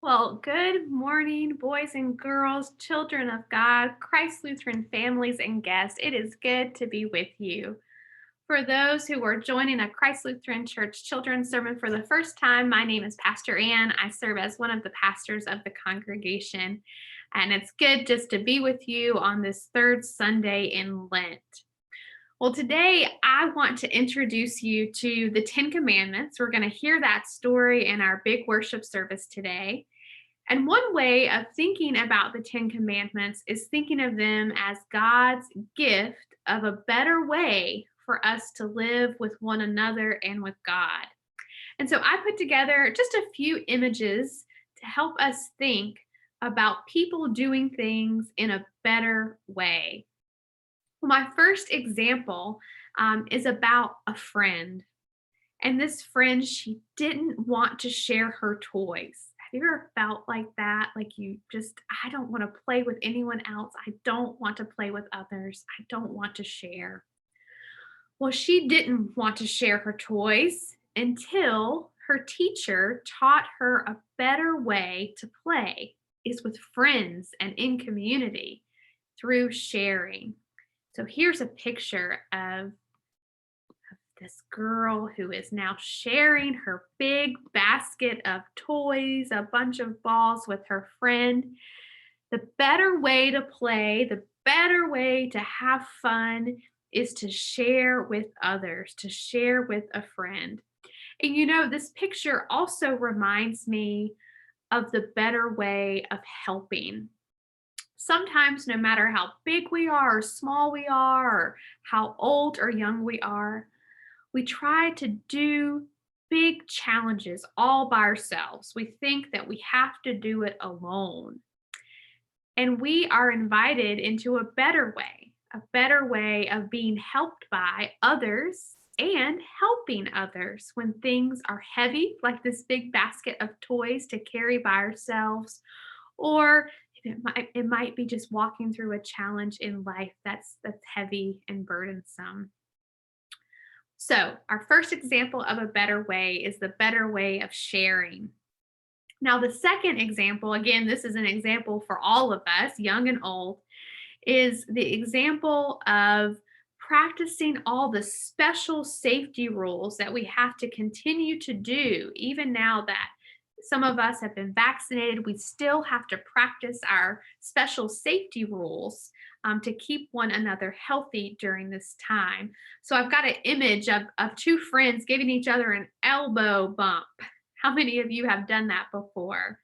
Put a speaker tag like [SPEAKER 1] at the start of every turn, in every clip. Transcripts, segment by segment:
[SPEAKER 1] Well, good morning, boys and girls, children of God, Christ Lutheran families, and guests. It is good to be with you. For those who are joining a Christ Lutheran Church children's sermon for the first time, my name is Pastor Ann. I serve as one of the pastors of the congregation, and it's good just to be with you on this third Sunday in Lent. Well, today I want to introduce you to the Ten Commandments. We're going to hear that story in our big worship service today. And one way of thinking about the Ten Commandments is thinking of them as God's gift of a better way for us to live with one another and with God. And so I put together just a few images to help us think about people doing things in a better way. Well, my first example is about a friend. And this friend, she didn't want to share her toys. Have you ever felt like that? Like you just, I don't want to play with anyone else. I don't want to play with others. I don't want to share. Well, she didn't want to share her toys until her teacher taught her a better way to play is with friends and in community through sharing. So here's a picture of this girl who is now sharing her big basket of toys, a bunch of balls with her friend. The better way to play, the better way to have fun is to share with others, to share with a friend. And this picture also reminds me of the better way of helping. Sometimes, no matter how big we are, or small we are, or how old or young we are, we try to do big challenges all by ourselves. We think that we have to do it alone. And we are invited into a better way of being helped by others and helping others when things are heavy, like this big basket of toys to carry by ourselves, or it might be just walking through a challenge in life that's heavy and burdensome. So, our first example of a better way is the better way of sharing. Now, the second example, again, this is an example for all of us, young and old, is the example of practicing all the special safety rules that we have to continue to do, even now that some of us have been vaccinated. We still have to practice our special safety rules to keep one another healthy during this time. So I've got an image of two friends giving each other an elbow bump. How many of you have done that before?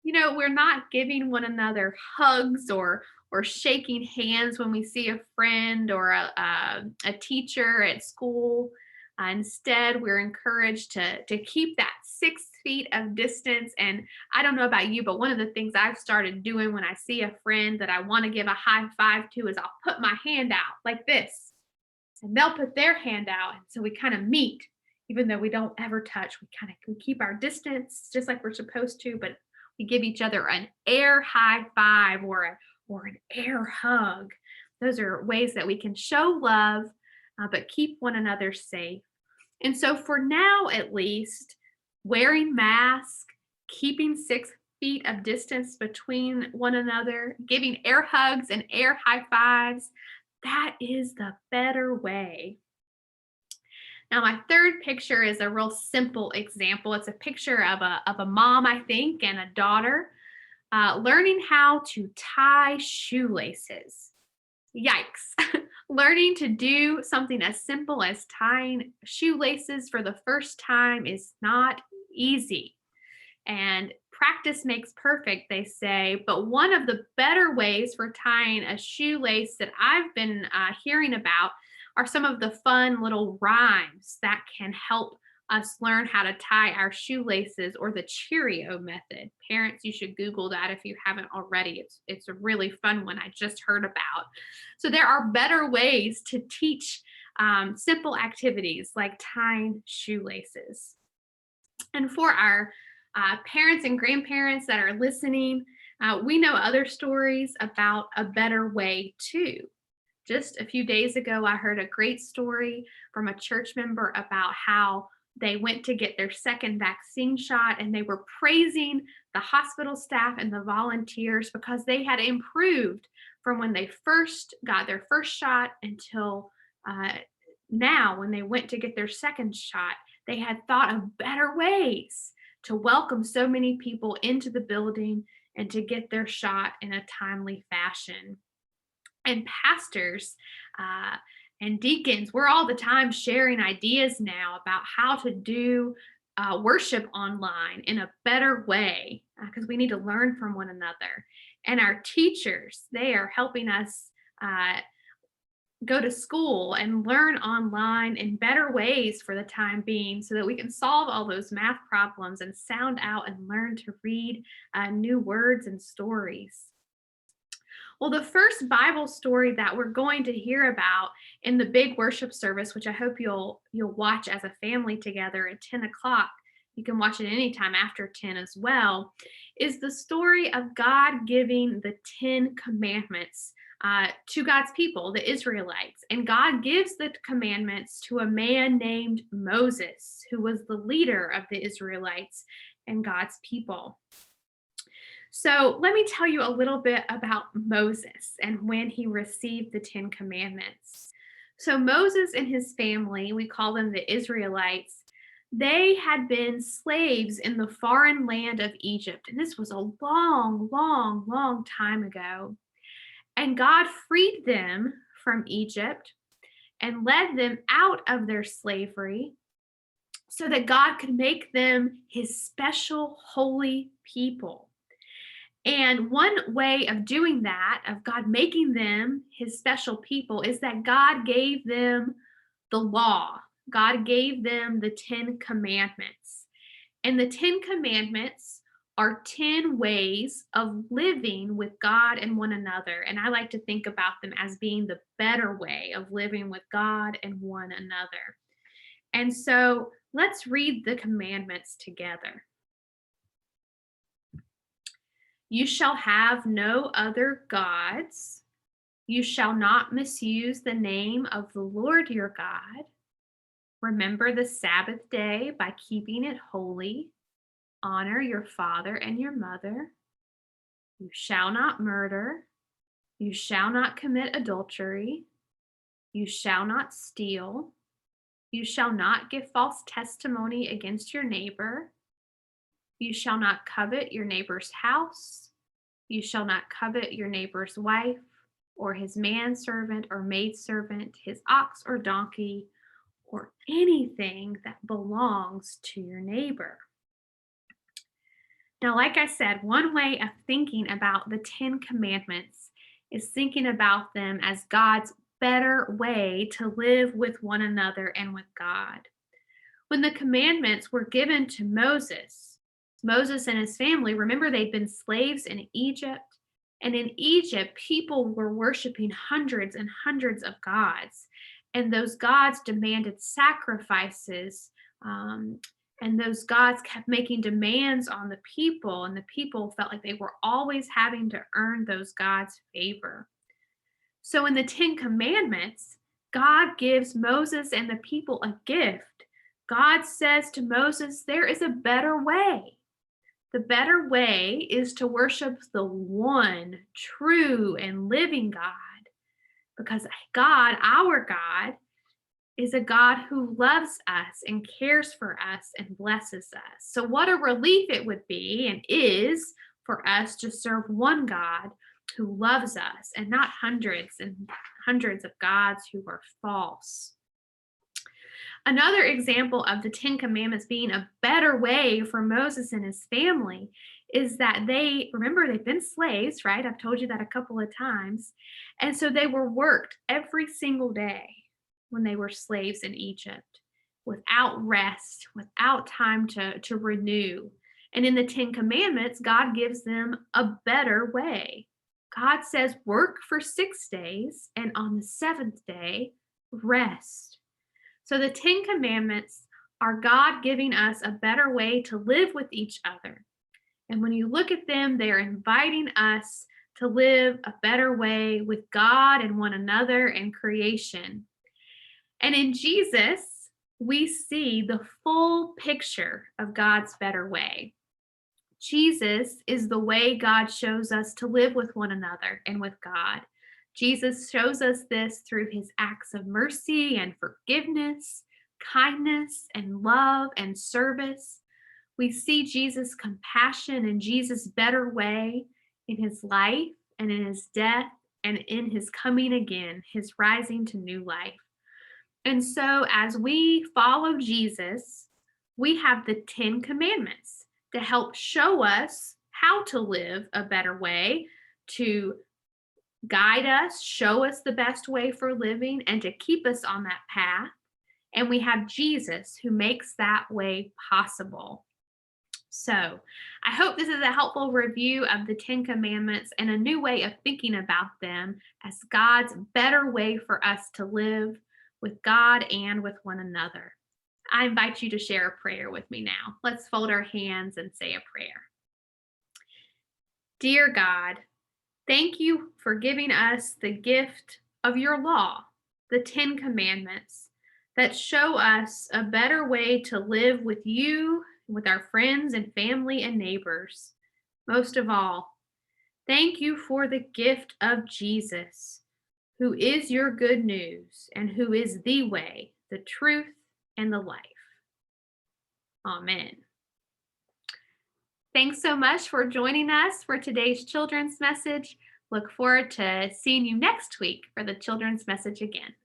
[SPEAKER 1] We're not giving one another hugs or shaking hands when we see a friend or a teacher at school. Instead, we're encouraged to keep that 6 feet of distance. And I don't know about you, but one of the things I've started doing when I see a friend that I want to give a high five to is I'll put my hand out like this, and they'll put their hand out, and so we kind of meet. Even though we don't ever touch, we keep our distance just like we're supposed to, but we give each other an air high five or an air hug. Those are ways that we can show love, but keep one another safe. And so, for now at least, wearing masks, keeping 6 feet of distance between one another, giving air hugs and air high fives, that is the better way. Now, my third picture is a real simple example. It's a picture of a mom, I think, and a daughter learning how to tie shoelaces. Yikes. Learning to do something as simple as tying shoelaces for the first time is not easy. And practice makes perfect, they say. But one of the better ways for tying a shoelace that I've been hearing about are some of the fun little rhymes that can help us learn how to tie our shoelaces, or the Cheerio method. Parents, you should Google that if you haven't already. It's a really fun one I just heard about. So there are better ways to teach simple activities like tying shoelaces. And for our parents and grandparents that are listening, we know other stories about a better way too. Just a few days ago, I heard a great story from a church member about how They went to get their second vaccine shot, and they were praising the hospital staff and the volunteers because they had improved from when they first got their first shot until uh, now when they went to get their second shot. They had thought of better ways to welcome so many people into the building and to get their shot in a timely fashion. And pastors uh, and deacons, we're all the time sharing ideas now about how to do worship online in a better way because we need to learn from one another. And our teachers, they are helping us uh, go to school and learn online in better ways for the time being so that we can solve all those math problems and sound out and learn to read new words and stories. Well, the first Bible story that we're going to hear about in the big worship service, which I hope you'll watch as a family together at 10 o'clock, you can watch it anytime after 10 as well, is the story of God giving the 10 commandments to God's people, the Israelites. And God gives the commandments to a man named Moses, who was the leader of the Israelites and God's people. So let me tell you a little bit about Moses and when he received the 10 commandments. So Moses and his family, we call them the Israelites, they had been slaves in the foreign land of Egypt. And this was a long, long, long time ago. And God freed them from Egypt and led them out of their slavery so that God could make them his special holy people. And one way of doing that, of God making them his special people, is that God gave them the law. God gave them the 10 commandments. And the 10 commandments are 10 ways of living with God and one another. And I like to think about them as being the better way of living with God and one another. And so let's read the commandments together. You shall have no other gods. You shall not misuse the name of the Lord your God. Remember the Sabbath day by keeping it holy. Honor your father and your mother. You shall not murder. You shall not commit adultery. You shall not steal. You shall not give false testimony against your neighbor. You shall not covet your neighbor's house. You shall not covet your neighbor's wife, or his manservant or maidservant, his ox or donkey, or anything that belongs to your neighbor. Now, like I said, one way of thinking about the 10 commandments is thinking about them as God's better way to live with one another and with God. When the commandments were given to Moses and his family, remember they'd been slaves in Egypt. And in Egypt, people were worshiping hundreds and hundreds of gods. And those gods demanded sacrifices. And those gods kept making demands on the people. And the people felt like they were always having to earn those gods' favor. So in the 10 Commandments, God gives Moses and the people a gift. God says to Moses, there is a better way. The better way is to worship the one true and living God, because God, our God, is a God who loves us and cares for us and blesses us. So what a relief it would be and is for us to serve one God who loves us and not hundreds and hundreds of gods who are false. Another example of the 10 Commandments being a better way for Moses and his family is that they've been slaves, right? I've told you that a couple of times. And so they were worked every single day when they were slaves in Egypt, without rest, without time to renew. And in the 10 Commandments, God gives them a better way. God says, work for 6 days, and on the seventh day, rest. So the 10 Commandments are God giving us a better way to live with each other. And when you look at them, they are inviting us to live a better way with God and one another and creation. And in Jesus, we see the full picture of God's better way. Jesus is the way God shows us to live with one another and with God. Jesus shows us this through his acts of mercy and forgiveness, kindness and love and service. We see Jesus' compassion and Jesus' better way in his life and in his death and in his coming again, his rising to new life. And so, as we follow Jesus, we have the 10 Commandments to help show us how to live a better way, to guide us, show us the best way for living, and to keep us on that path. And we have Jesus who makes that way possible. So, I hope this is a helpful review of the 10 Commandments and a new way of thinking about them as God's better way for us to live with God and with one another. I invite you to share a prayer with me now. Let's fold our hands and say a prayer. Dear God, thank you for giving us the gift of your law, the 10 Commandments, that show us a better way to live with you, with our friends and family and neighbors. Most of all, thank you for the gift of Jesus, who is your good news and who is the way, the truth, and the life. Amen. Thanks so much for joining us for today's children's message. Look forward to seeing you next week for the children's message again.